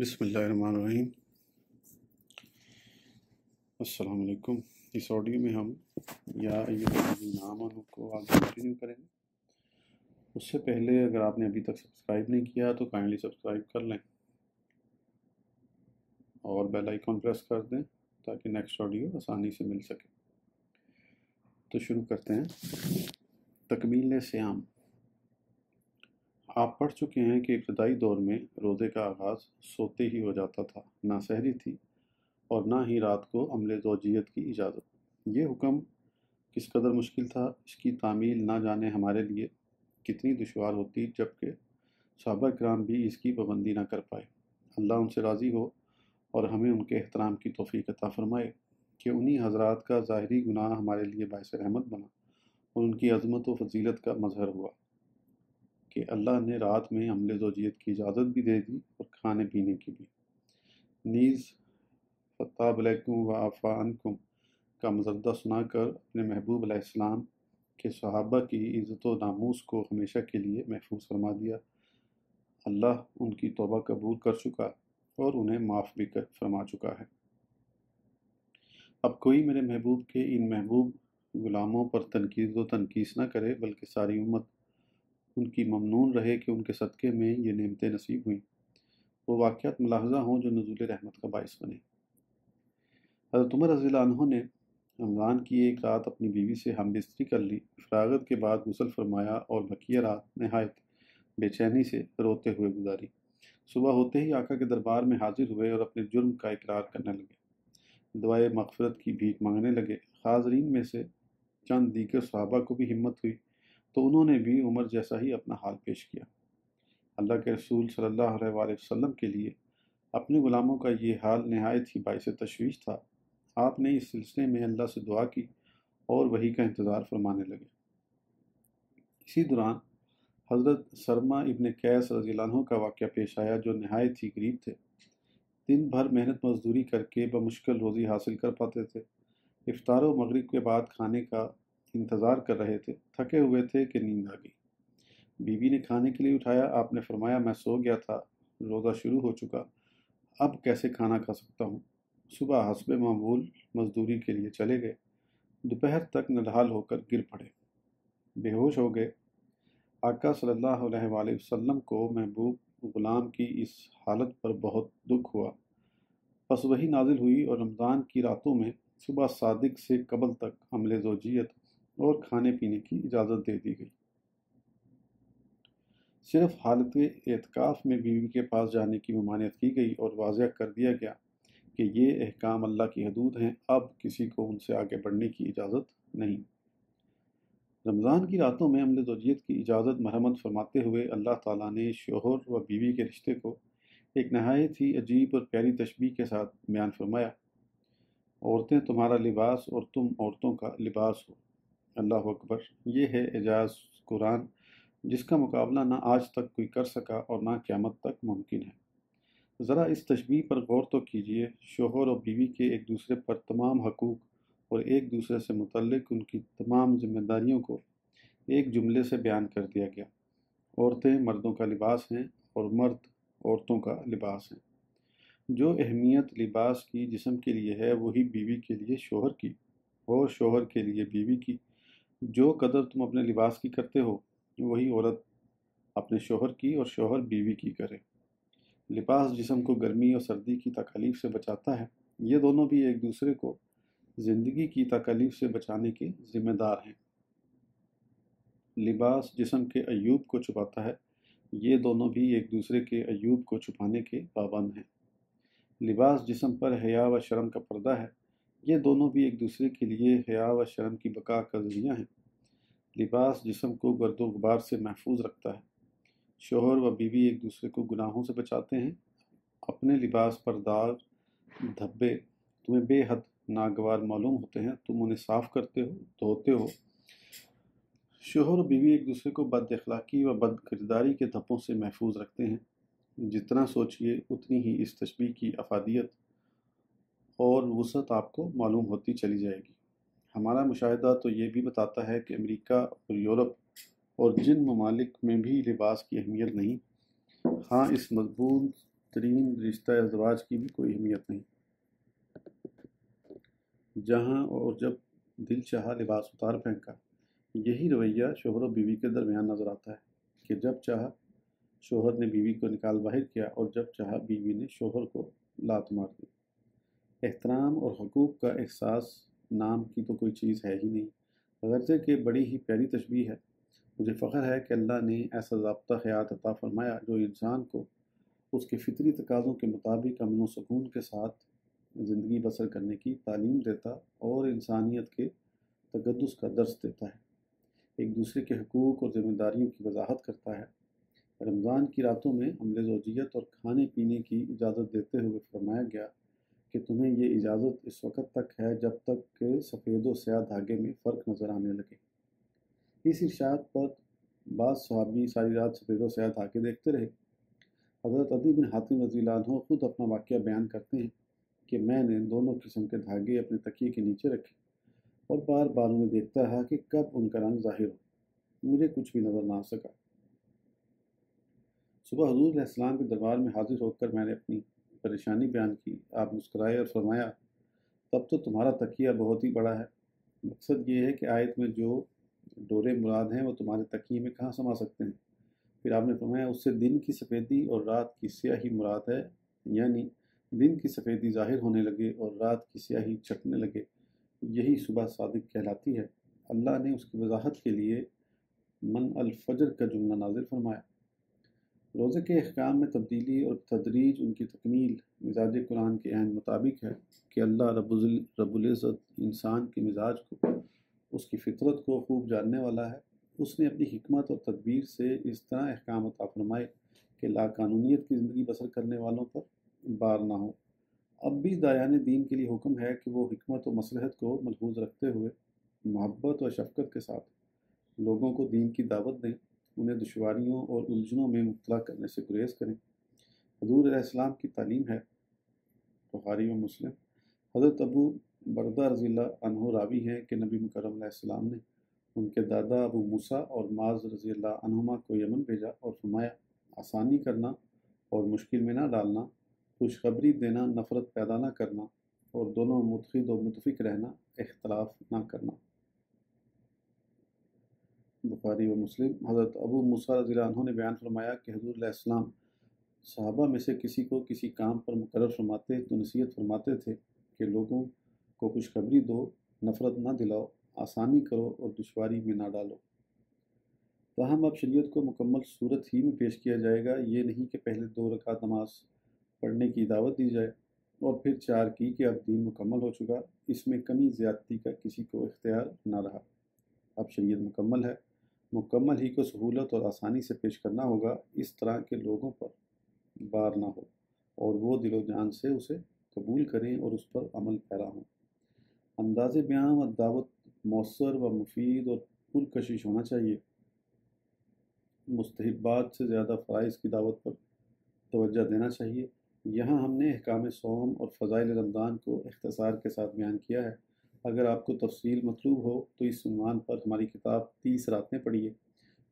بسم اللہ الرحمن الرحیم۔ السلام علیکم۔ اس آڈیو میں ہم یا ایھا الذین آمنوا کو آگے کنٹینیو کریں گے۔ اس سے پہلے اگر آپ نے ابھی تک سبسکرائب نہیں کیا تو کائنڈلی سبسکرائب کر لیں اور بیل آئیکن پریس کر دیں تاکہ نیکسٹ آڈیو آسانی سے مل سکے۔ تو شروع کرتے ہیں۔ تکمیل صیام۔ آپ پڑھ چکے ہیں کہ ابتدائی دور میں روزے کا آغاز سوتے ہی ہو جاتا تھا، نہ سحری تھی اور نہ ہی رات کو عمل زوجیت کی اجازت۔ یہ حکم کس قدر مشکل تھا، اس کی تعمیل نہ جانے ہمارے لیے کتنی دشوار ہوتی، جبکہ صحابہ کرام بھی اس کی پابندی نہ کر پائے۔ اللہ ان سے راضی ہو اور ہمیں ان کے احترام کی توفیق عطا فرمائے کہ انہی حضرات کا ظاہری گناہ ہمارے لیے باعث رحمت بنا اور ان کی عظمت و فضیلت کا مظہر ہوا کہ اللہ نے رات میں عمل زوجیت کی اجازت بھی دے دی اور کھانے پینے کی بھی۔ نیز فتاب علیکم و عفا عنکم کا مزدہ سنا کر اپنے محبوب علیہ السلام کے صحابہ کی عزت و ناموس کو ہمیشہ کے لیے محفوظ فرما دیا۔ اللہ ان کی توبہ قبول کر چکا اور انہیں معاف بھی فرما چکا ہے۔ اب کوئی میرے محبوب کے ان محبوب غلاموں پر تنقید و تنقیس نہ کرے، بلکہ ساری امت ان کی ممنون رہے کہ ان کے صدقے میں یہ نعمتیں نصیب ہوئیں۔ وہ واقعات ملاحظہ ہوں جو نزول رحمت کا باعث بنے۔ حضرت عمر رضی اللہ عنہ نے رمضان کی ایک رات اپنی بیوی سے ہم بستری کر لی، فراغت کے بعد غسل فرمایا اور بقیہ رات نہایت بے چینی سے روتے ہوئے گزاری۔ صبح ہوتے ہی آقا کے دربار میں حاضر ہوئے اور اپنے جرم کا اقرار کرنے لگے، دعائے مغفرت کی بھیک مانگنے لگے۔ حاضرین میں سے چند دیگر صحابہ کو بھی ہمت ہوئی تو انہوں نے بھی عمر جیسا ہی اپنا حال پیش کیا۔ اللہ کے رسول صلی اللہ علیہ وآلہ وسلم کے لیے اپنے غلاموں کا یہ حال نہایت ہی باعث تشویش تھا۔ آپ نے اس سلسلے میں اللہ سے دعا کی اور وحی کا انتظار فرمانے لگے۔ اسی دوران حضرت سرمہ ابن قیس رضی اللہ عنہ کا واقعہ پیش آیا جو نہایت ہی غریب تھے۔ دن بھر محنت مزدوری کر کے بمشکل روزی حاصل کر پاتے تھے۔ افطار و مغرب کے بعد کھانے کا انتظار کر رہے تھے، تھکے ہوئے تھے کہ نیند آ گئی۔ بیوی نے کھانے کے لیے اٹھایا، آپ نے فرمایا میں سو گیا تھا، روزہ شروع ہو چکا، اب کیسے کھانا کھا سکتا ہوں؟ صبح حسب معمول مزدوری کے لیے چلے گئے، دوپہر تک نڈھال ہو کر گر پڑے، بے ہوش ہو گئے۔ آقا صلی اللہ علیہ وآلہ وسلم کو محبوب غلام کی اس حالت پر بہت دکھ ہوا، پس وحی نازل ہوئی اور رمضان کی راتوں میں صبح صادق سے قبل تک عمل زوجیت اور کھانے پینے کی اجازت دے دی گئی۔ صرف حالت اعتکاف میں بیوی کے پاس جانے کی ممانعت کی گئی اور واضح کر دیا گیا کہ یہ احکام اللہ کی حدود ہیں، اب کسی کو ان سے آگے بڑھنے کی اجازت نہیں۔ رمضان کی راتوں میں عمل زوجیت کی اجازت مرحمت فرماتے ہوئے اللہ تعالیٰ نے شوہر و بیوی کے رشتے کو ایک نہایت ہی عجیب اور پیاری تشبیہ کے ساتھ بیان فرمایا۔ عورتیں تمہارا لباس اور تم عورتوں کا لباس ہو۔ اللہ اکبر۔ یہ ہے اعجاز قرآن جس کا مقابلہ نہ آج تک کوئی کر سکا اور نہ قیامت تک ممکن ہے۔ ذرا اس تشبیہ پر غور تو کیجئے۔ شوہر اور بیوی کے ایک دوسرے پر تمام حقوق اور ایک دوسرے سے متعلق ان کی تمام ذمہ داریوں کو ایک جملے سے بیان کر دیا گیا۔ عورتیں مردوں کا لباس ہیں اور مرد عورتوں کا لباس ہیں۔ جو اہمیت لباس کی جسم کے لیے ہے وہی بیوی کے لیے شوہر کی اور شوہر کے لیے بیوی کی۔ جو قدر تم اپنے لباس کی کرتے ہو وہی عورت اپنے شوہر کی اور شوہر بیوی کی کرے۔ لباس جسم کو گرمی اور سردی کی تکالیف سے بچاتا ہے۔ یہ دونوں بھی ایک دوسرے کو زندگی کی تکالیف سے بچانے کے ذمہ دار ہیں۔ لباس جسم کے عیوب کو چھپاتا ہے، یہ دونوں بھی ایک دوسرے کے عیوب کو چھپانے کے پابند ہیں۔ لباس جسم پر حیا و شرم کا پردہ ہے، یہ دونوں بھی ایک دوسرے کے لیے حیا و شرم کی بقا کا ذریعہ ہیں۔ لباس جسم کو گرد و غبار سے محفوظ رکھتا ہے۔ شوہر و بیوی ایک دوسرے کو گناہوں سے بچاتے ہیں۔ اپنے لباس پر داغ دھبے تمہیں بے حد ناگوار معلوم ہوتے ہیں، تم انہیں صاف کرتے ہو، دھوتے ہو۔ شوہر و بیوی ایک دوسرے کو بد اخلاقی و بد کرداری کے دھبوں سے محفوظ رکھتے ہیں۔ جتنا سوچئے اتنی ہی اس تشبیہ کی افادیت اور وسعت آپ کو معلوم ہوتی چلی جائے گی۔ ہمارا مشاہدہ تو یہ بھی بتاتا ہے کہ امریکہ اور یورپ اور جن ممالک میں بھی لباس کی اہمیت نہیں، ہاں اس مضمون ترین رشتہ ازدواج کی بھی کوئی اہمیت نہیں۔ جہاں اور جب دل چاہا لباس اتار پھینکا، یہی رویہ شوہر و بیوی کے درمیان نظر آتا ہے کہ جب چاہا شوہر نے بیوی کو نکال باہر کیا اور جب چاہا بیوی نے شوہر کو لات مار دی۔ احترام اور حقوق کا احساس نام کی تو کوئی چیز ہے ہی نہیں، اگرچہ کہ بڑی ہی پیاری تشبیہ ہے۔ مجھے فخر ہے کہ اللہ نے ایسا ضابطہ حیات عطا فرمایا جو انسان کو اس کے فطری تقاضوں کے مطابق امن و سکون کے ساتھ زندگی بسر کرنے کی تعلیم دیتا اور انسانیت کے تقدس کا درس دیتا ہے، ایک دوسرے کے حقوق اور ذمہ داریوں کی وضاحت کرتا ہے۔ رمضان کی راتوں میں عمل زوجیت اور کھانے پینے کی اجازت دیتے ہوئے فرمایا گیا کہ تمہیں یہ اجازت اس وقت تک ہے جب تک کہ سفید و سیاہ دھاگے میں فرق نظر آنے لگے۔ اس ارشاد پر بعض صحابی ساری رات سفید و سیاہ دھاگے دیکھتے رہے۔ حضرت عدی بن حاتم رضی اللہ عنہ خود اپنا واقعہ بیان کرتے ہیں کہ میں نے دونوں قسم کے دھاگے اپنے تکیے کے نیچے رکھے اور بار بار انہیں دیکھتا رہا کہ کب ان کا رنگ ظاہر ہو، مجھے کچھ بھی نظر نہ آ سکا۔ صبح حضور علیہ السلام کے دربار میں حاضر ہو کر میں نے اپنی پریشانی بیان کی۔ آپ مسکرائے اور فرمایا، تب تو تمہارا تکیہ بہت ہی بڑا ہے، مقصد یہ ہے کہ آیت میں جو ڈورے مراد ہیں وہ تمہارے تکیے میں کہاں سما سکتے ہیں؟ پھر آپ نے فرمایا، اس سے دن کی سفیدی اور رات کی سیاہی مراد ہے، یعنی دن کی سفیدی ظاہر ہونے لگے اور رات کی سیاہی چھٹنے لگے، یہی صبح صادق کہلاتی ہے۔ اللہ نے اس کی وضاحت کے لیے من الفجر کا جملہ نازل فرمایا۔ روزے کے احکام میں تبدیلی اور تدریج ان کی تکمیل مزاج قرآن کے عین مطابق ہے کہ اللہ رب العزت انسان کے مزاج کو، اس کی فطرت کو خوب جاننے والا ہے۔ اس نے اپنی حکمت اور تدبیر سے اس طرح احکام عطا فرمائے کہ لا قانونیت کی زندگی بسر کرنے والوں پر بار نہ ہو۔ اب بھی دایان دین کے لیے حکم ہے کہ وہ حکمت و مصلحت کو ملحوظ رکھتے ہوئے محبت و شفقت کے ساتھ لوگوں کو دین کی دعوت دیں، انہیں دشواریوں اور الجھنوں میں مبتلا کرنے سے گریز کریں۔ حضور علیہ السلام کی تعلیم ہے، بخاری و مسلم۔ حضرت ابو بردہ رضی اللہ عنہ راوی ہیں کہ نبی مکرم علیہ السلام نے ان کے دادا ابو موسیٰ اور معاذ رضی اللہ عنہما کو یمن بھیجا اور فرمایا، آسانی کرنا اور مشکل میں نہ ڈالنا، خوشخبری دینا، نفرت پیدا نہ کرنا، اور دونوں متحد و متفق رہنا، اختلاف نہ کرنا۔ بخاری و مسلم۔ حضرت ابو موسیٰ رضی اللہ عنہ نے بیان فرمایا کہ حضور علیہ السلام صحابہ میں سے کسی کو کسی کام پر مقرر فرماتے تو نصیحت فرماتے تھے کہ لوگوں کو خوشخبری دو، نفرت نہ دلاؤ، آسانی کرو اور دشواری میں نہ ڈالو۔ تاہم اب شریعت کو مکمل صورت ہی میں پیش کیا جائے گا، یہ نہیں کہ پہلے 2 رکعت نماز پڑھنے کی دعوت دی جائے اور پھر 4 کی کہ اب دین مکمل ہو چکا، اس میں کمی زیادتی کا کسی کو اختیار نہ رہا۔ اب شریعت مکمل ہے، مکمل ہی کو سہولت اور آسانی سے پیش کرنا ہوگا، اس طرح کے لوگوں پر بار نہ ہو اور وہ دل و جان سے اسے قبول کریں اور اس پر عمل پیرا ہوں۔ انداز بیان و دعوت مؤثر و مفید اور پرکشش ہونا چاہیے۔ مستحبات سے زیادہ فرائض کی دعوت پر توجہ دینا چاہیے۔ یہاں ہم نے احکام صوم اور فضائل رمضان کو اختصار کے ساتھ بیان کیا ہے۔ اگر آپ کو تفصیل مطلوب ہو تو اس عنوان پر ہماری کتاب 30 راتیں پڑھیے،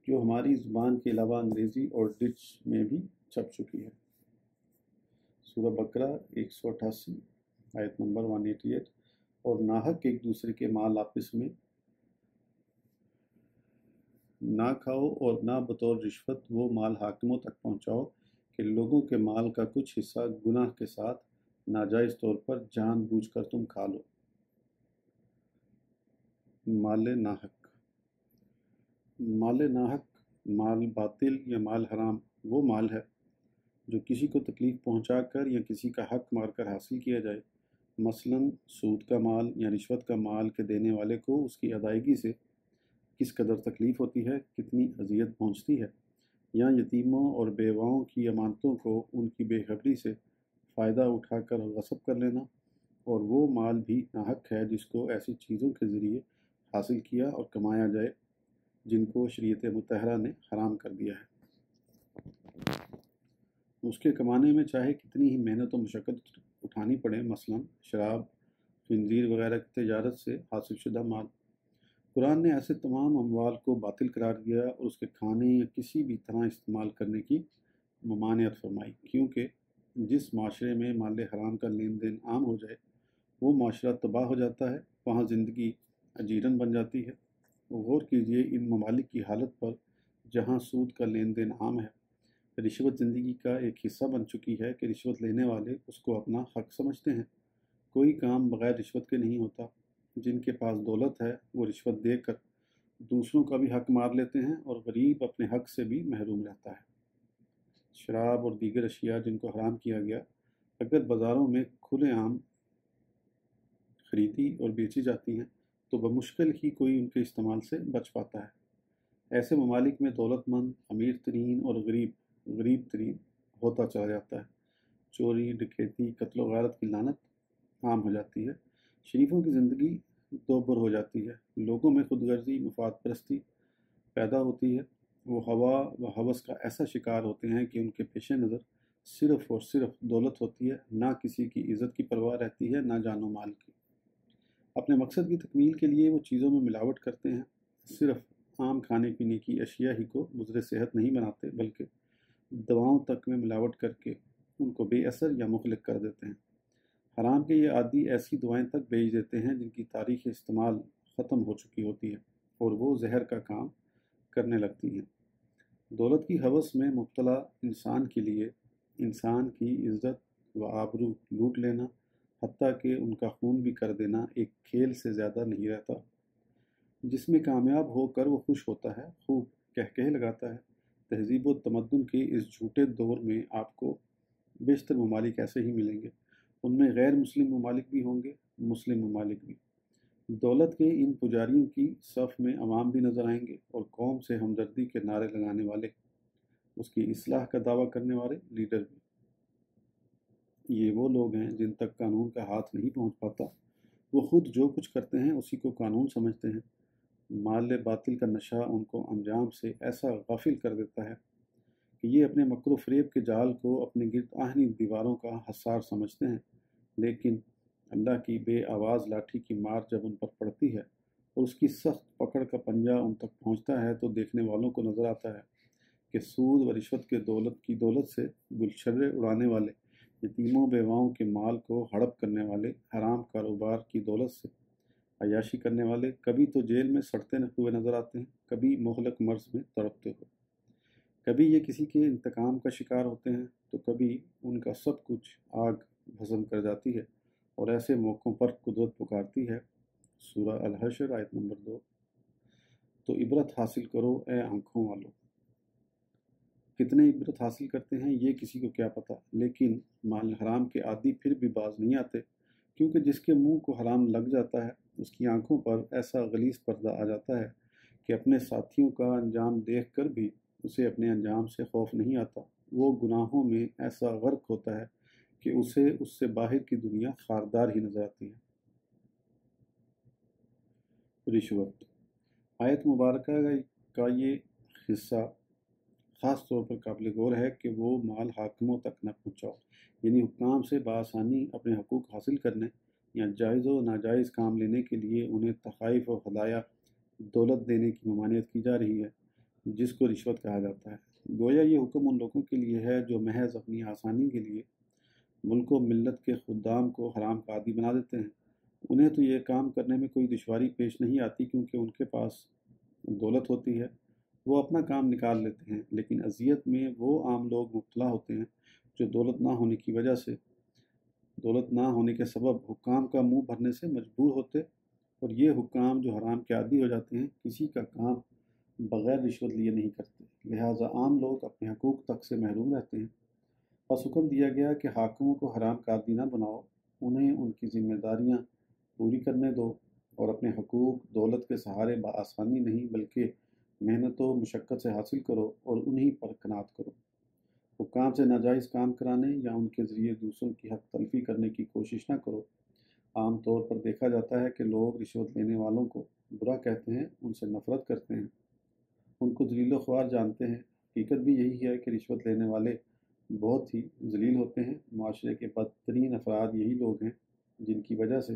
جو ہماری زبان کے علاوہ انگریزی اور ڈچ میں بھی چھپ چکی ہے۔ سورہ بقرہ 188 آیت نمبر 188۔ اور ناحق ایک دوسرے کے مال آپس میں نہ کھاؤ اور نہ بطور رشوت وہ مال حاکموں تک پہنچاؤ کہ لوگوں کے مال کا کچھ حصہ گناہ کے ساتھ ناجائز طور پر جان بوجھ کر تم کھا لو۔ مال ناحق، مال باطل یا مال حرام وہ مال ہے جو کسی کو تکلیف پہنچا کر یا کسی کا حق مار کر حاصل کیا جائے، مثلاً سود کا مال یا رشوت کا مال کے دینے والے کو اس کی ادائیگی سے کس قدر تکلیف ہوتی ہے، کتنی اذیت پہنچتی ہے، یا یتیموں اور بیواؤں کی امانتوں کو ان کی بے خبری سے فائدہ اٹھا کر غصب کر لینا، اور وہ مال بھی ناحق ہے جس کو ایسی چیزوں کے ذریعے حاصل کیا اور کمایا جائے جن کو شریعت مطہرہ نے حرام کر دیا ہے۔ اس کے کمانے میں چاہے کتنی ہی محنت و مشقت اٹھانی پڑے، مثلاً شراب، خنزیر وغیرہ کی تجارت سے حاصل شدہ مال۔ قرآن نے ایسے تمام اموال کو باطل قرار دیا اور اس کے کھانے یا کسی بھی طرح استعمال کرنے کی ممانعت فرمائی، کیونکہ جس معاشرے میں مال حرام کا لین دین عام ہو جائے وہ معاشرہ تباہ ہو جاتا ہے، وہاں زندگی اجیرن بن جاتی ہے۔ غور کیجیے ان ممالک کی حالت پر جہاں سود کا لین دین عام ہے۔ رشوت زندگی کا ایک حصہ بن چکی ہے کہ رشوت لینے والے اس کو اپنا حق سمجھتے ہیں۔ کوئی کام بغیر رشوت کے نہیں ہوتا۔ جن کے پاس دولت ہے وہ رشوت دے کر دوسروں کا بھی حق مار لیتے ہیں اور غریب اپنے حق سے بھی محروم رہتا ہے۔ شراب اور دیگر اشیاء جن کو حرام کیا گیا اگر بازاروں میں کھلے عام خریدی اور بیچی جاتی ہیں تو بمشکل ہی کوئی ان کے استعمال سے بچ پاتا ہے۔ ایسے ممالک میں دولت مند امیر ترین اور غریب ترین ہوتا چلا جاتا ہے۔ چوری، ڈکیتی، قتل و غارت کی لعنت عام ہو جاتی ہے۔ شریفوں کی زندگی دوبر ہو جاتی ہے۔ لوگوں میں خود غرضی، مفاد پرستی پیدا ہوتی ہے۔ وہ ہوا و ہوس کا ایسا شکار ہوتے ہیں کہ ان کے پیش نظر صرف اور صرف دولت ہوتی ہے، نہ کسی کی عزت کی پرواہ رہتی ہے، نہ جان و مال کی۔ اپنے مقصد کی تکمیل کے لیے وہ چیزوں میں ملاوٹ کرتے ہیں۔ صرف عام کھانے پینے کی اشیاء ہی کو مضر صحت نہیں بناتے بلکہ دواؤں تک میں ملاوٹ کر کے ان کو بے اثر یا مہلک کر دیتے ہیں۔ حرام کے یہ عادی ایسی دوائیں تک بیچ دیتے ہیں جن کی تاریخ استعمال ختم ہو چکی ہوتی ہے اور وہ زہر کا کام کرنے لگتی ہیں۔ دولت کی ہوس میں مبتلا انسان کے لیے انسان کی عزت و آبرو لوٹ لینا، حتیٰ کہ ان کا خون بھی کر دینا ایک کھیل سے زیادہ نہیں رہتا۔ جس میں کامیاب ہو کر وہ خوش ہوتا ہے، خوب کہکہے لگاتا ہے۔ تہذیب و تمدن کے اس جھوٹے دور میں آپ کو بیشتر ممالک ایسے ہی ملیں گے۔ ان میں غیر مسلم ممالک بھی ہوں گے، مسلم ممالک بھی۔ دولت کے ان پجاریوں کی صف میں عوام بھی نظر آئیں گے اور قوم سے ہمدردی کے نعرے لگانے والے، اس کی اصلاح کا دعویٰ کرنے والے لیڈر بھی۔ یہ وہ لوگ ہیں جن تک قانون کا ہاتھ نہیں پہنچ پاتا۔ وہ خود جو کچھ کرتے ہیں اسی کو قانون سمجھتے ہیں۔ مال باطل کا نشہ ان کو انجام سے ایسا غافل کر دیتا ہے کہ یہ اپنے مکر و فریب کے جال کو اپنے گرد آہنی دیواروں کا حصار سمجھتے ہیں، لیکن اللہ کی بے آواز لاٹھی کی مار جب ان پر پڑتی ہے اور اس کی سخت پکڑ کا پنجہ ان تک پہنچتا ہے تو دیکھنے والوں کو نظر آتا ہے کہ سود و رشوت کے دولت سے گلچھرے اڑانے والے، یتیموں بیواؤں کے مال کو ہڑپ کرنے والے، حرام کاروبار کی دولت سے عیاشی کرنے والے کبھی تو جیل میں سڑتے ہوئے نظر آتے ہیں، کبھی مہلک مرض میں تڑپتے ہوئے، کبھی یہ کسی کے انتقام کا شکار ہوتے ہیں تو کبھی ان کا سب کچھ آگ بھسم کر جاتی ہے، اور ایسے موقعوں پر قدرت پکارتی ہے۔ سورہ الحشر آیت نمبر 2۔ تو عبرت حاصل کرو اے آنکھوں والو۔ کتنے عبرت حاصل کرتے ہیں یہ کسی کو کیا پتہ، لیکن مال حرام کے عادی پھر بھی باز نہیں آتے، کیونکہ جس کے منہ کو حرام لگ جاتا ہے اس کی آنکھوں پر ایسا غلیظ پردہ آ جاتا ہے کہ اپنے ساتھیوں کا انجام دیکھ کر بھی اسے اپنے انجام سے خوف نہیں آتا۔ وہ گناہوں میں ایسا غرق ہوتا ہے کہ اسے اس سے باہر کی دنیا خاردار ہی نظر آتی ہے۔ رشوت۔ آیت مبارکہ کا یہ حصہ خاص طور پر قابل غور ہے کہ وہ مال حاکموں تک نہ پہنچاؤ، یعنی حکام سے بآسانی اپنے حقوق حاصل کرنے یا جائز و ناجائز کام لینے کے لیے انہیں تحائف و ہدایہ دولت دینے کی ممانعت کی جا رہی ہے، جس کو رشوت کہا جاتا ہے۔ گویا یہ حکم ان لوگوں کے لیے ہے جو محض اپنی آسانی کے لیے ملک و ملت کے خدام کو حرام کا عادی بنا دیتے ہیں۔ انہیں تو یہ کام کرنے میں کوئی دشواری پیش نہیں آتی کیونکہ ان کے پاس دولت ہوتی ہے، وہ اپنا کام نکال لیتے ہیں، لیکن اذیت میں وہ عام لوگ مبتلا ہوتے ہیں جو دولت نہ ہونے کے سبب حکام کا منہ بھرنے سے مجبور ہوتے، اور یہ حکام جو حرام کے عادی ہو جاتے ہیں کسی کا کام بغیر رشوت لیے نہیں کرتے، لہٰذا عام لوگ اپنے حقوق تک سے محروم رہتے ہیں۔ بس حکم دیا گیا کہ حاکموں کو حرام کا عادی نہ بناؤ، انہیں ان کی ذمہ داریاں پوری کرنے دو اور اپنے حقوق دولت کے سہارے بآسانی نہیں بلکہ محنت و مشقت سے حاصل کرو اور انہی پر قناعت کرو۔ حکام سے ناجائز کام کرانے یا ان کے ذریعے دوسروں کی حق تلفی کرنے کی کوشش نہ کرو۔ عام طور پر دیکھا جاتا ہے کہ لوگ رشوت لینے والوں کو برا کہتے ہیں، ان سے نفرت کرتے ہیں، ان کو ذلیل و خوار جانتے ہیں۔ حقیقت بھی یہی ہے کہ رشوت لینے والے بہت ہی ذلیل ہوتے ہیں۔ معاشرے کے بدترین افراد یہی لوگ ہیں جن کی وجہ سے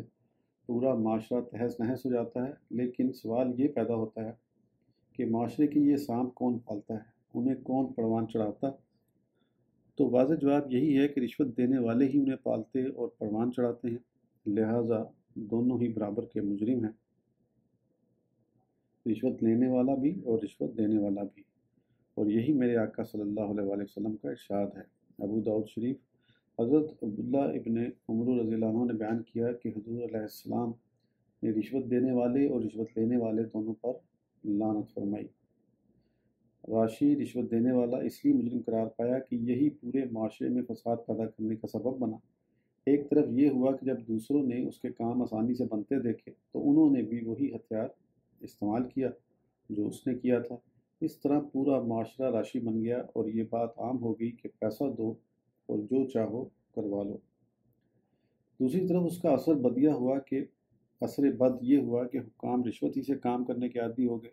پورا معاشرہ تہس نہس ہو جاتا ہے۔ لیکن سوال یہ پیدا ہوتا ہے کہ معاشرے کی یہ سانپ کون پالتا ہے، انہیں کون پروان چڑھاتا تو واضح جواب یہی ہے کہ رشوت دینے والے ہی انہیں پالتے اور پروان چڑھاتے ہیں، لہٰذا دونوں ہی برابر کے مجرم ہیں، رشوت لینے والا بھی اور رشوت دینے والا بھی، اور یہی میرے آقا صلی اللہ علیہ وآلہ وسلم کا ارشاد ہے۔ ابو داؤد شریف، حضرت عبداللہ ابن عمر رضی اللہ عنہ نے بیان کیا کہ حضور علیہ السلام نے رشوت دینے والے اور رشوت لینے والے دونوں پر لعنت فرمائی۔ راشی رشوت دینے والا اس لیے مجرم قرار پایا کہ یہی پورے معاشرے میں فساد پیدا کرنے کا سبب بنا۔ ایک طرف یہ ہوا کہ جب دوسروں نے اس کے کام آسانی سے بنتے دیکھے تو انہوں نے بھی وہی ہتھیار استعمال کیا جو اس نے کیا تھا۔ اس طرح پورا معاشرہ راشی بن گیا اور یہ بات عام ہو گئی کہ پیسہ دو اور جو چاہو کروا لو۔ دوسری طرف اس کا اثر بدیہ ہوا کہ اثر بد یہ ہوا کہ حکام رشوت ہی سے کام کرنے کے عادی ہو گئے،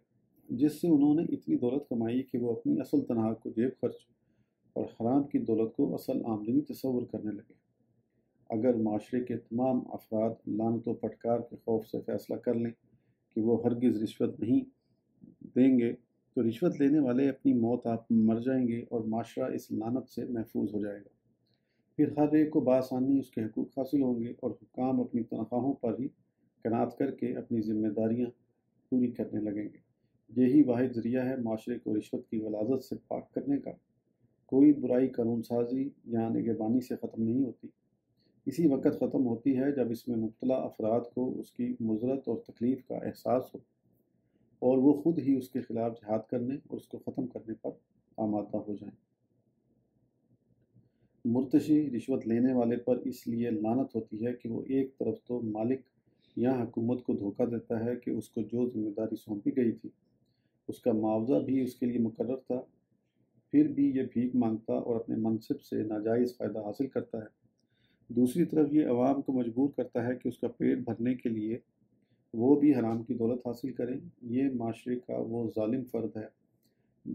جس سے انہوں نے اتنی دولت کمائی کہ وہ اپنی اصل تنخواہ کو جیب خرچ اور حرام کی دولت کو اصل آمدنی تصور کرنے لگے۔ اگر معاشرے کے تمام افراد لعنت و پھٹکار کے خوف سے فیصلہ کر لیں کہ وہ ہرگز رشوت نہیں دیں گے تو رشوت لینے والے اپنی موت آپ مر جائیں گے اور معاشرہ اس لعنت سے محفوظ ہو جائے گا۔ پھر ہر ایک کو بآسانی اس کے حقوق حاصل ہوں گے اور حکام اپنی تنخواہوں پر ہی قناعت کر کے اپنی ذمہ داریاں پوری کرنے لگیں گے۔ یہی واحد ذریعہ ہے معاشرے کو رشوت کی غلاظت سے پاک کرنے کا۔ کوئی برائی قانون سازی یا نگہبانی سے ختم نہیں ہوتی، اسی وقت ختم ہوتی ہے جب اس میں مبتلا افراد کو اس کی مضرت اور تکلیف کا احساس ہو اور وہ خود ہی اس کے خلاف جہاد کرنے اور اس کو ختم کرنے پر آمادہ ہو جائیں۔ مرتشی رشوت لینے والے پر اس لیے لعنت ہوتی ہے کہ وہ ایک طرف تو مالک یا حکومت کو دھوکہ دیتا ہے کہ اس کو جو ذمہ داری سونپی گئی تھی اس کا معاوضہ بھی اس کے لیے مقرر تھا، پھر بھی یہ بھیک مانگتا اور اپنے منصب سے ناجائز فائدہ حاصل کرتا ہے۔ دوسری طرف یہ عوام کو مجبور کرتا ہے کہ اس کا پیٹ بھرنے کے لیے وہ بھی حرام کی دولت حاصل کریں۔ یہ معاشرے کا وہ ظالم فرد ہے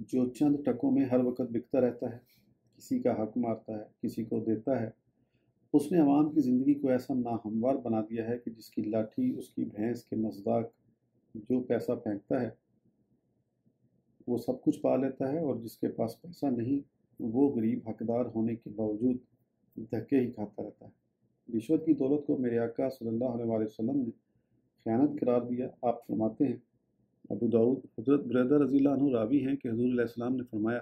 جو چند ٹکوں میں ہر وقت بکتا رہتا ہے، کسی کا حق مارتا ہے، کسی کو دیتا ہے۔ اس نے عوام کی زندگی کو ایسا ناہموار بنا دیا ہے کہ جس کی لاٹھی اس کی بھینس کے مصداق جو پیسہ پھینکتا ہے وہ سب کچھ پا لیتا ہے، اور جس کے پاس پیسہ نہیں وہ غریب حقدار ہونے کے باوجود دھکے ہی کھاتا رہتا ہے۔ رشوت کی دولت کو میرے آقا صلی اللہ علیہ وآلہ وسلم نے خیانت قرار دیا۔ آپ فرماتے ہیں، ابو داؤد، حضرت بریدہ رضی اللہ عنہ راوی ہیں کہ حضور علیہ السلام نے فرمایا،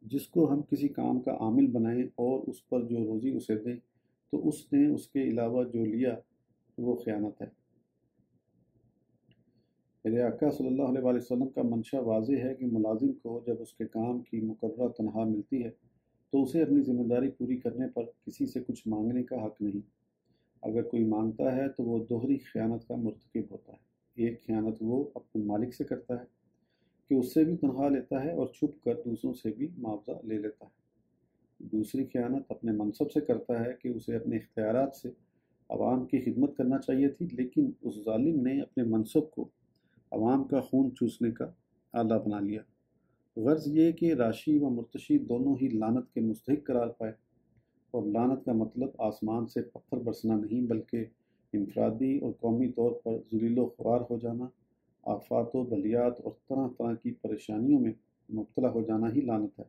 جس کو ہم کسی کام کا عامل بنائیں اور اس پر جو روزی اسے دیں تو اس نے اس کے علاوہ جو لیا وہ خیانت ہے۔ میرے آقا صلی اللہ علیہ وآلہ وسلم کا منشا واضح ہے کہ ملازم کو جب اس کے کام کی مقررہ تنخواہ ملتی ہے تو اسے اپنی ذمہ داری پوری کرنے پر کسی سے کچھ مانگنے کا حق نہیں۔ اگر کوئی مانگتا ہے تو وہ دوہری خیانت کا مرتکب ہوتا ہے۔ ایک خیانت وہ اپنے مالک سے کرتا ہے کہ اس سے بھی تنخواہ لیتا ہے اور چھپ کر دوسروں سے بھی معاوضہ لے لیتا ہے۔ دوسری خیانت اپنے منصب سے کرتا ہے کہ اسے اپنے اختیارات سے عوام کی خدمت کرنا چاہیے تھی، لیکن اس ظالم نے اپنے منصب کو عوام کا خون چوسنے کا آلہ بنا لیا۔ غرض یہ کہ راشی و مرتشی دونوں ہی لعنت کے مستحق قرار پائے، اور لعنت کا مطلب آسمان سے پتھر برسنا نہیں بلکہ انفرادی اور قومی طور پر ذلیل و خوار ہو جانا، آفات و بلیات اور طرح طرح کی پریشانیوں میں مبتلا ہو جانا ہی لعنت ہے۔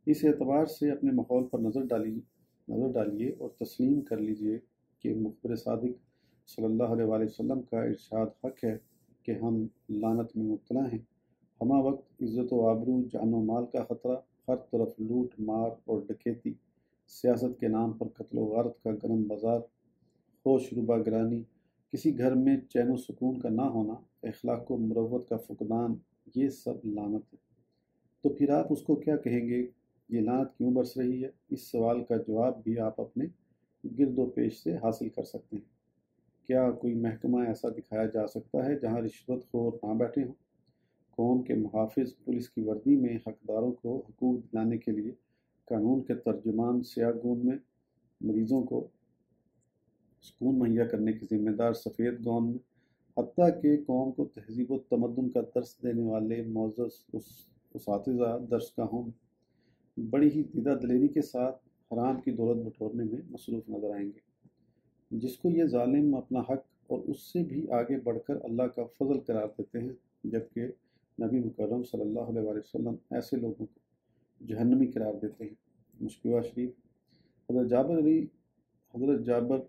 اس اعتبار سے اپنے ماحول پر نظر ڈالیے اور تسلیم کر لیجئے کہ مخبر صادق صلی اللہ علیہ وآلہ وسلم کا ارشاد حق ہے کہ ہم لعنت میں مبتلا ہیں۔ ہمہ وقت عزت و آبرو، جان و مال کا خطرہ، ہر طرف لوٹ مار اور ڈکیتی، سیاست کے نام پر قتل و غارت کا گرم بازار، ہوش ربا گرانی، کسی گھر میں چین و سکون کا نہ ہونا، اخلاق و مروت کا فقدان، یہ سب لعنت ہے۔ تو پھر آپ اس کو کیا کہیں گے؟ یہ لعنت کیوں برس رہی ہے؟ اس سوال کا جواب بھی آپ اپنے گرد و پیش سے حاصل کر سکتے ہیں۔ کیا کوئی محکمہ ایسا دکھایا جا سکتا ہے جہاں رشوت خور نہ بیٹھے ہوں؟ قوم کے محافظ پولیس کی وردی میں حقداروں کو حقوق دلانے کے لیے قانون کے ترجمان سیاہ گون میں مریضوں کو سکون مہیا کرنے کے ذمہ دار سفید گون میں، حتیٰ کہ قوم کو تہذیب و تمدن کا درس دینے والے معزز اساتذہ درس گاہوں میں بڑی ہی دیدہ دلیری کے ساتھ حرام کی دولت بٹورنے میں مصروف نظر آئیں گے، جس کو یہ ظالم اپنا حق اور اس سے بھی آگے بڑھ کر اللہ کا فضل قرار دیتے ہیں، جبکہ نبی مکرم صلی اللہ علیہ وآلہ وسلم ایسے لوگوں کو جہنمی قرار دیتے ہیں۔ مشکوہ شریف۔ حضرت جابر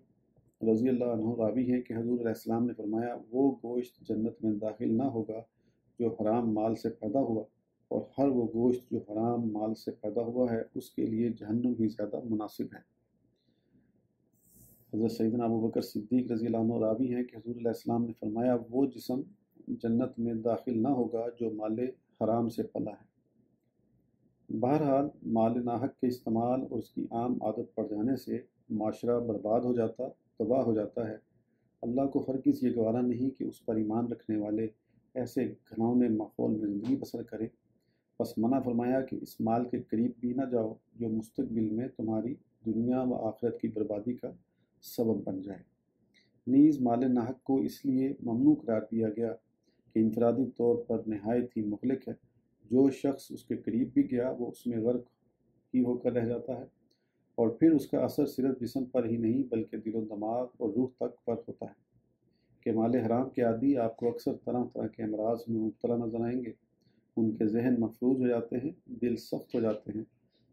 رضی اللہ عنہ راوی ہے کہ حضور علیہ السلام نے فرمایا، وہ گوشت جنت میں داخل نہ ہوگا جو حرام مال سے پیدا ہوا، اور ہر وہ گوشت جو حرام مال سے پیدا ہوا ہے اس کے لیے جہنم ہی زیادہ مناسب ہے۔ حضرت سیدنا ابوبکر صدیق رضی اللہ عنہ راوی ہیں کہ حضور علیہ السلام نے فرمایا، وہ جسم جنت میں داخل نہ ہوگا جو مال حرام سے پلا ہے۔ بہرحال مال ناحق کے استعمال اور اس کی عام عادت پڑ جانے سے معاشرہ برباد ہو جاتا، تباہ ہو جاتا ہے۔ اللہ کو ہرگز یہ گوارا نہیں کہ اس پر ایمان رکھنے والے ایسے گھناؤنے ماحول میں زندگی بسر کرے، بس منع فرمایا کہ اس مال کے قریب بھی نہ جاؤ جو مستقبل میں تمہاری دنیا و آخرت کی بربادی کا سبب بن جائے۔ نیز مال ناحق کو اس لیے ممنوع قرار دیا گیا کہ انفرادی طور پر نہایت ہی مہلک ہے۔ جو شخص اس کے قریب بھی گیا وہ اس میں غرق ہی ہو کر رہ جاتا ہے، اور پھر اس کا اثر صرف جسم پر ہی نہیں بلکہ دل و دماغ اور روح تک پر ہوتا ہے کہ مال حرام کے عادی آپ کو اکثر طرح طرح کے امراض میں مبتلا نظر آئیں گے۔ ان کے ذہن مفلوج ہو جاتے ہیں، دل سخت ہو جاتے ہیں،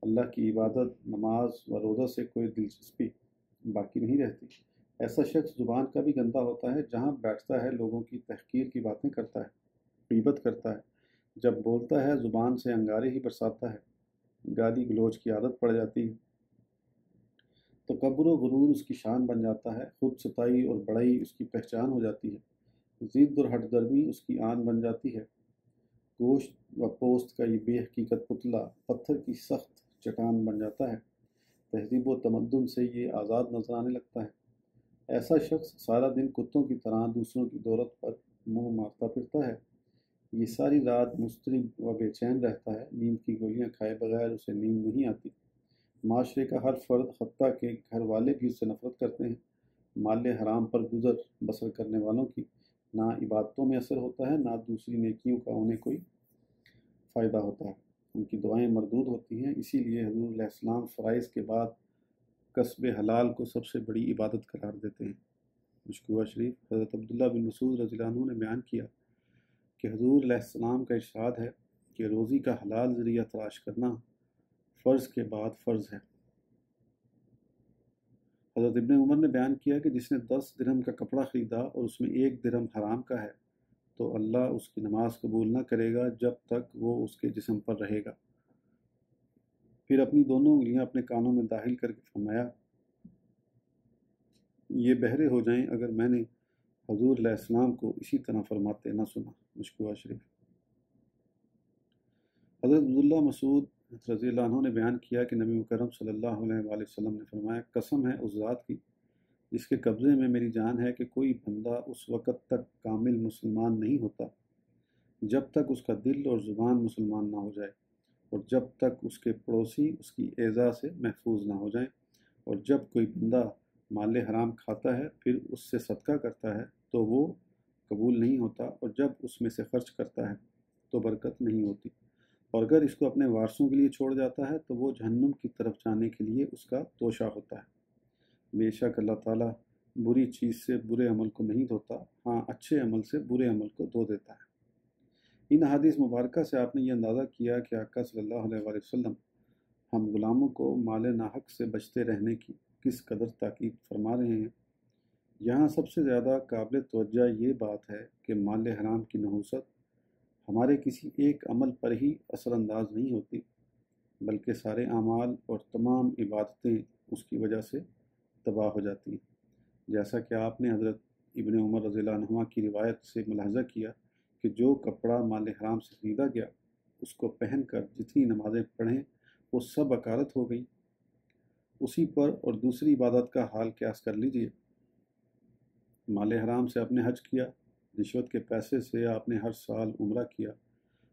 اللہ کی عبادت، نماز و روزہ سے کوئی دلچسپی باقی نہیں رہتی۔ ایسا شخص زبان کا بھی گندا ہوتا ہے، جہاں بیٹھتا ہے لوگوں کی تحقیر کی باتیں کرتا ہے، غیبت کرتا ہے، جب بولتا ہے زبان سے انگارے ہی برساتا ہے، گالی گلوچ کی عادت پڑ جاتی ہے، تکبر و غرور اس کی شان بن جاتا ہے، خود ستائی اور بڑائی اس کی پہچان ہو جاتی ہے، ضد اور ہٹ درمی اس کی آن بن جاتی ہے، گوشت و پوست کا یہ بے حقیقت پتلا پتھر کی سخت چٹان بن جاتا ہے، تہذیب و تمدن سے یہ آزاد نظر آنے لگتا ہے۔ ایسا شخص سارا دن کتوں کی طرح دوسروں کی دولت پر منہ مارتا پھرتا ہے، یہ ساری رات مضطرب و بے چین رہتا ہے، نیند کی گولیاں کھائے بغیر اسے نیند نہیں آتی۔ معاشرے کا ہر فرد حتیٰ کہ گھر والے بھی اس سے نفرت کرتے ہیں۔ مال حرام پر گزر بسر کرنے والوں کی نہ عبادتوں میں اثر ہوتا ہے، نہ دوسری نیکیوں کا انہیں کوئی فائدہ ہوتا ہے، ان کی دعائیں مردود ہوتی ہیں۔ اسی لیے حضور علیہ السلام فرائض کے بعد کسب حلال کو سب سے بڑی عبادت قرار دیتے ہیں۔ مشکوہ شریف۔ حضرت عبداللہ بن مسعود رضی اللہ عنہ نے بیان کیا کہ حضور علیہ السلام کا ارشاد ہے کہ روزی کا حلال ذریعہ تلاش کرنا فرض کے بعد فرض ہے۔ حضرت ابن عمر نے بیان کیا کہ جس نے 10 درہم کا کپڑا خریدا اور اس میں 1 درہم حرام کا ہے تو اللہ اس کی نماز قبول نہ کرے گا جب تک وہ اس کے جسم پر رہے گا۔ پھر اپنی دونوں انگلیاں اپنے کانوں میں داخل کر کے فرمایا، یہ بہرے ہو جائیں اگر میں نے حضور علیہ السلام کو اسی طرح فرماتے نہ سنا۔ مشکوہ شریف۔ حضرت عبداللہ مسعود رضی اللہ عنہ نے بیان کیا کہ نبی مکرم صلی اللہ علیہ وآلہ وسلم نے فرمایا، قسم ہے اس ذات کی جس کے قبضے میں میری جان ہے کہ کوئی بندہ اس وقت تک کامل مسلمان نہیں ہوتا جب تک اس کا دل اور زبان مسلمان نہ ہو جائے، اور جب تک اس کے پڑوسی اس کی ایذا سے محفوظ نہ ہو جائیں، اور جب کوئی بندہ مال حرام کھاتا ہے پھر اس سے صدقہ کرتا ہے تو وہ قبول نہیں ہوتا، اور جب اس میں سے خرچ کرتا ہے تو برکت نہیں ہوتی، اور اگر اس کو اپنے وارثوں کے لیے چھوڑ جاتا ہے تو وہ جہنم کی طرف جانے کے لیے اس کا توشہ ہوتا ہے۔ بے شک اللہ تعالیٰ بری چیز سے برے عمل کو نہیں دھوتا، ہاں اچھے عمل سے برے عمل کو دھو دیتا ہے۔ ان حدیث مبارکہ سے آپ نے یہ اندازہ کیا کہ آقا صلی اللہ علیہ وآلہ وسلم ہم غلاموں کو مال ناحق سے بچتے رہنے کی کس قدر تاکید فرما رہے ہیں۔ یہاں سب سے زیادہ قابل توجہ یہ بات ہے کہ مال حرام کی نحوست ہمارے کسی ایک عمل پر ہی اثر انداز نہیں ہوتی، بلکہ سارے اعمال اور تمام عبادتیں اس کی وجہ سے تباہ ہو جاتی ہیں۔ جیسا کہ آپ نے حضرت ابن عمر رضی اللہ عنہما کی روایت سے ملاحظہ کیا کہ جو کپڑا مال حرام سے خریدا گیا اس کو پہن کر جتنی نمازیں پڑھیں وہ سب اکارت ہو گئیں، اسی پر اور دوسری عبادت کا حال قیاس کر لیجئے۔ مال حرام سے آپ نے حج کیا، رشوت کے پیسے سے آپ نے ہر سال عمرہ کیا،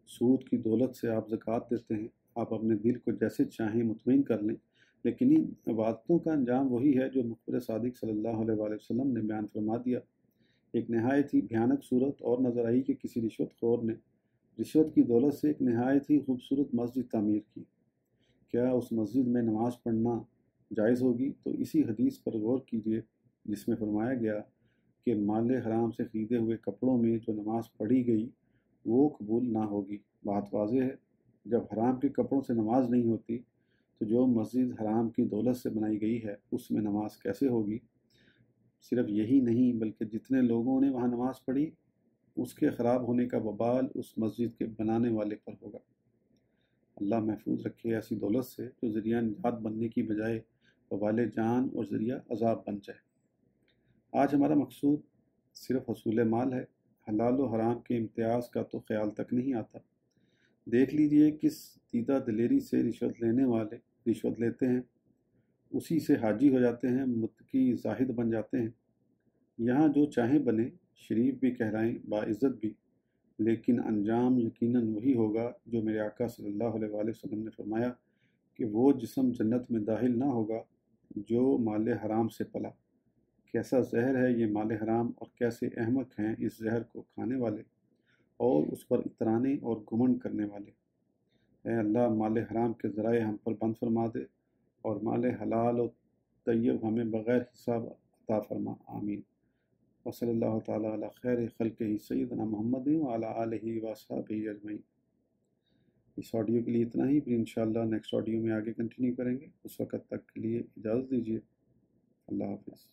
سود کی دولت سے آپ زکوٰۃ دیتے ہیں، آپ اپنے دل کو جیسے چاہیں مطمئن کر لیں، لیکن ان عبادتوں کا انجام وہی ہے جو مخبر صادق صلی اللہ علیہ وآلہ وسلم نے بیان فرما دیا۔ ایک نہایت ہی بھیانک صورت اور نظر آئی کہ کسی رشوت خور نے رشوت کی دولت سے ایک نہایت ہی خوبصورت مسجد تعمیر کی۔ کیا اس مسجد میں نماز پڑھنا جائز ہوگی؟ تو اسی حدیث پر غور کیجیے جس میں فرمایا گیا کہ مال حرام سے خریدے ہوئے کپڑوں میں جو نماز پڑھی گئی وہ قبول نہ ہوگی۔ بات واضح ہے، جب حرام کے کپڑوں سے نماز نہیں ہوتی تو جو مسجد حرام کی دولت سے بنائی گئی ہے اس میں نماز کیسے ہوگی؟ صرف یہی نہیں بلکہ جتنے لوگوں نے وہاں نماز پڑھی اس کے خراب ہونے کا وبال اس مسجد کے بنانے والے پر ہوگا۔ اللہ محفوظ رکھے ایسی دولت سے جو ذریعہ نجات بننے کی بجائے وبال جان اور ذریعہ عذاب بن جائے۔ آج ہمارا مقصود صرف حصول مال ہے، حلال و حرام کے امتیاز کا تو خیال تک نہیں آتا۔ دیکھ لیجئے کس دیدہ دلیری سے رشوت لینے والے رشوت لیتے ہیں، اسی سے حاجی ہو جاتے ہیں، متقی زاہد بن جاتے ہیں۔ یہاں جو چاہیں بنیں، شریف بھی کہلائیں، باعزت بھی، لیکن انجام یقیناً وہی ہوگا جو میرے آقا صلی اللہ علیہ وآلہ وسلم نے فرمایا کہ وہ جسم جنت میں داخل نہ ہوگا جو مال حرام سے پلا۔ کیسا زہر ہے یہ مال حرام، اور کیسے احمق ہیں اس زہر کو کھانے والے اور اس پر اترانے اور گمنڈ کرنے والے۔ اے اللہ، مال حرام کے ذرائع ہم پر بند فرما دے اور مال حلال و طیب ہمیں بغیر حساب عطا فرما، آمین۔ وصلی اللہ تعالیٰ علی خیر خلقہ سیدنا محمد وعلی آلہ واصحابہ اجمعین۔ اس آڈیو کے لیے اتنا ہی، پھر انشاءاللہ نیکسٹ آڈیو میں آگے کنٹینیو کریں گے۔ اس وقت تک کے لیے اجازت دیجیے، اللہ حافظ۔